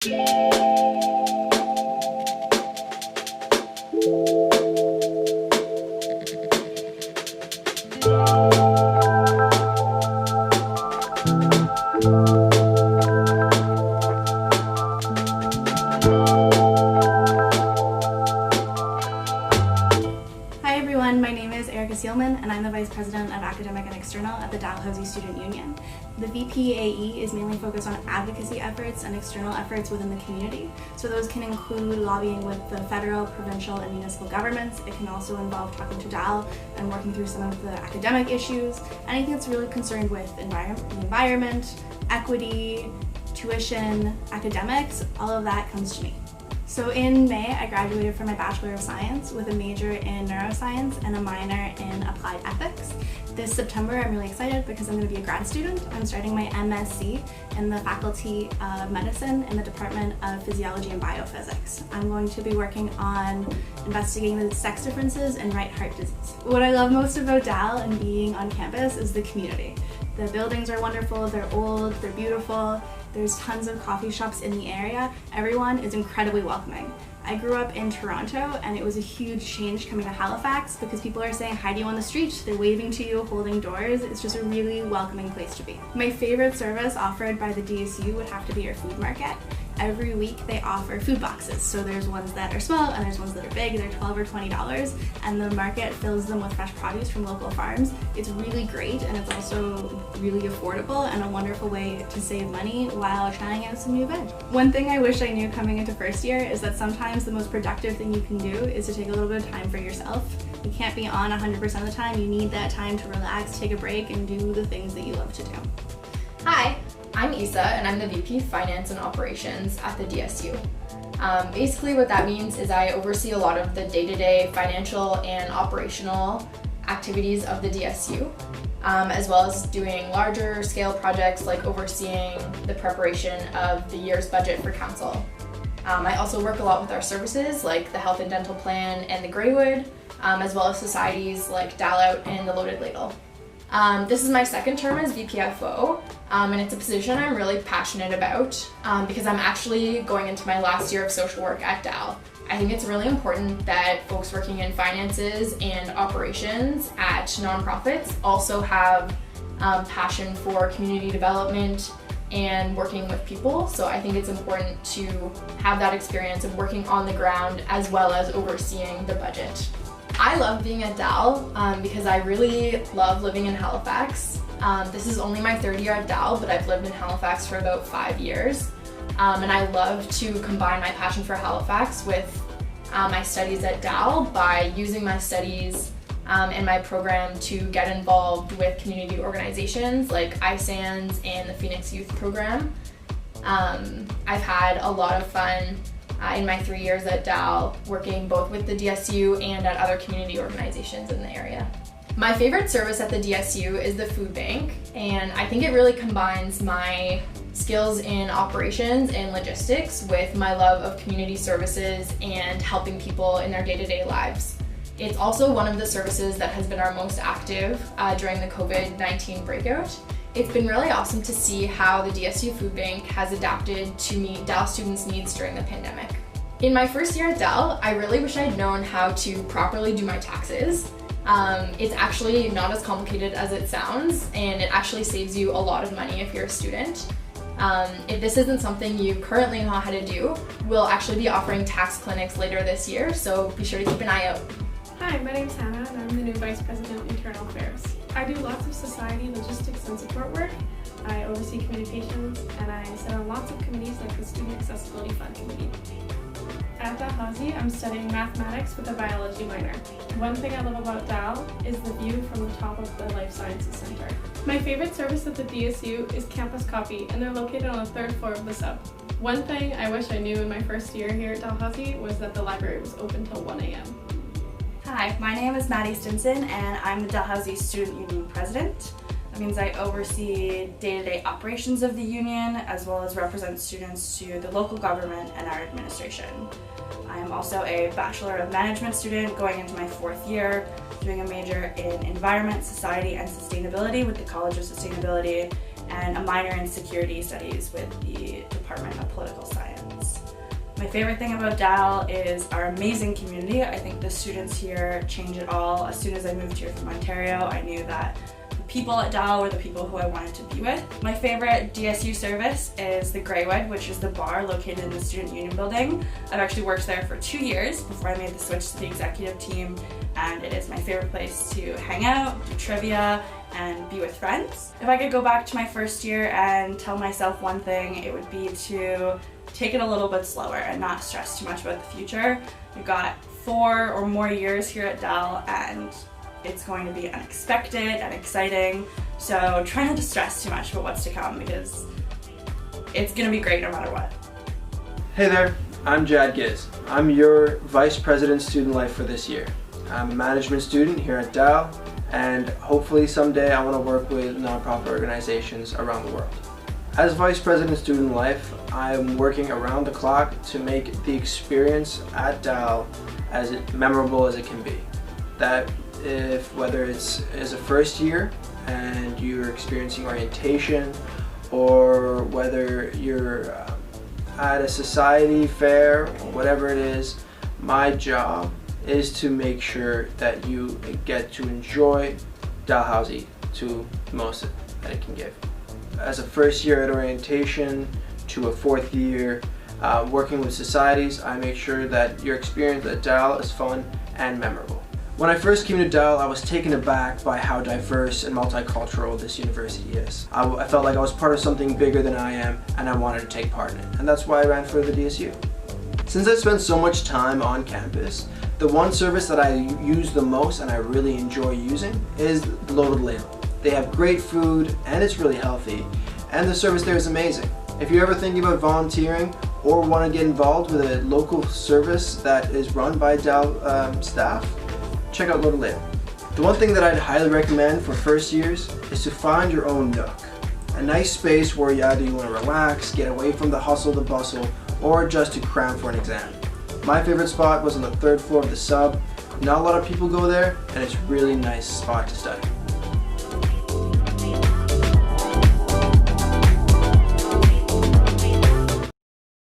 My name is and I'm the Vice President of Academic and External at the Dalhousie Student Union. The VPAE is mainly focused on advocacy efforts and external efforts within the community. So those can include lobbying with the federal, provincial, and municipal governments. It can also involve talking to DAL and working through some of the academic issues, anything that's really concerned with the environment, equity, tuition, academics, all of that comes to me. So in May, I graduated from my Bachelor of Science with a major in neuroscience and a minor in applied ethics. This September, I'm really excited because I'm going to be a grad student. I'm starting my MSc in the Faculty of Medicine in the Department of Physiology and Biophysics. I'm going to be working on investigating the sex differences in right heart disease. What I love most about DAL and being on campus is the community. The buildings are wonderful, they're old, they're beautiful. There's tons of coffee shops in the area. Everyone is incredibly welcoming. I grew up in Toronto and it was a huge change coming to Halifax because people are saying hi to you on the street, they're waving to you, holding doors. It's just a really welcoming place to be. My favorite service offered by the DSU would have to be our food market. Every week they offer food boxes. So there's ones that are small and there's ones that are big. They're $12 or $20 and the market fills them with fresh produce from local farms. It's really great and it's also really affordable and a wonderful way to save money while trying out some new veg. One thing I wish I knew coming into first year is that sometimes the most productive thing you can do is to take a little bit of time for yourself. You can't be on 100% of the time. You need that time to relax, take a break, and do the things that you love to do. Hi, I'm Isa and I'm the VP Finance and Operations at the DSU. Basically what that means is I oversee a lot of the day-to-day financial and operational activities of the DSU, as well as doing larger scale projects like overseeing the preparation of the year's budget for council. I also work a lot with our services like the Health and Dental Plan and the Greywood, as well as societies like Dalhousie and the Loaded Ladle. This is my second term as VPFO, and it's a position I'm really passionate about because I'm actually going into my last year of social work at DAL. I think it's really important that folks working in finances and operations at nonprofits also have passion for community development and working with people. So I think it's important to have that experience of working on the ground as well as overseeing the budget. I love being at DAL because I really love living in Halifax. This is only my third year at DAL, but I've lived in Halifax for about 5 years. And I love to combine my passion for Halifax with my studies at DAL by using my studies and my program to get involved with community organizations like ISANS and the Phoenix Youth Program. I've had a lot of fun in my 3 years at DAL, working both with the DSU and at other community organizations in the area. My favorite service at the DSU is the food bank, and I think it really combines my skills in operations and logistics with my love of community services and helping people in their day-to-day lives. It's also one of the services that has been our most active during the COVID-19 breakout. It's been really awesome to see how the DSU Food Bank has adapted to meet DAL students' needs during the pandemic. In my first year at DAL, I really wish I'd known how to properly do my taxes. It's actually not as complicated as it sounds, and it actually saves you a lot of money if you're a student. If this isn't something you currently know how to do, we'll actually be offering tax clinics later this year, so be sure to keep an eye out. Hi, my name's Hannah and I'm the new Vice President of Internal Affairs. I do lots of society, logistics, and support work. I oversee communications and I sit on lots of committees like the Student Accessibility Fund Committee. At Dalhousie, I'm studying mathematics with a biology minor. One thing I love about DAL is the view from the top of the Life Sciences Center. My favorite service at the DSU is Campus Copy, and they're located on the 3rd floor of the sub. One thing I wish I knew in my first year here at Dalhousie was that the library was open till 1 a.m. Hi, my name is Maddie Stinson and I'm the Dalhousie Student Union President. That means I oversee day-to-day operations of the union as well as represent students to the local government and our administration. I am also a Bachelor of Management student going into my 4th year, doing a major in Environment, Society, and Sustainability with the College of Sustainability and a minor in Security Studies with the Department of Political Science. favorite thing about Dal is our amazing community. I think the students here change it all. As soon as I moved here from Ontario, I knew that the people at Dal were the people who I wanted to be with. My favorite DSU service is the Greywood, which is the bar located in the Student Union building. I've actually worked there for 2 years before I made the switch to the executive team, and it is my favorite place to hang out, do trivia, and be with friends. If I could go back to my first year and tell myself one thing, it would be to take it a little bit slower and not stress too much about the future. We've got 4 or more years here at Dal, and it's going to be unexpected and exciting, so try not to stress too much about what's to come because it's going to be great no matter what. Hey there, I'm Jad Giz. I'm your Vice President Student Life for this year. I'm a management student here at Dal, and hopefully someday I want to work with nonprofit organizations around the world. As Vice President Student Life, I'm working around the clock to make the experience at Dal as memorable as it can be. That whether it's as a first year and you're experiencing orientation, or whether you're at a society fair or whatever it is, my job is to make sure that you get to enjoy Dalhousie to the most that it can give. As a first year at orientation to a fourth year working with societies, I make sure that your experience at Dal is fun and memorable. When I first came to Dal, I was taken aback by how diverse and multicultural this university is. I felt like I was part of something bigger than I am, and I wanted to take part in it. And that's why I ran for the DSU. Since I spent so much time on campus, the one service that I use the most and I really enjoy using is the Loaded Label. They have great food and it's really healthy, and the service there is amazing. If you're ever thinking about volunteering or want to get involved with a local service that is run by Dal staff, check out Loaded Label. The one thing that I'd highly recommend for first years is to find your own nook. A nice space where either you want to relax, get away from the hustle, the bustle, or just to cram for an exam. My favorite spot was on the 3rd floor of the sub. Not a lot of people go there, and it's a really nice spot to study.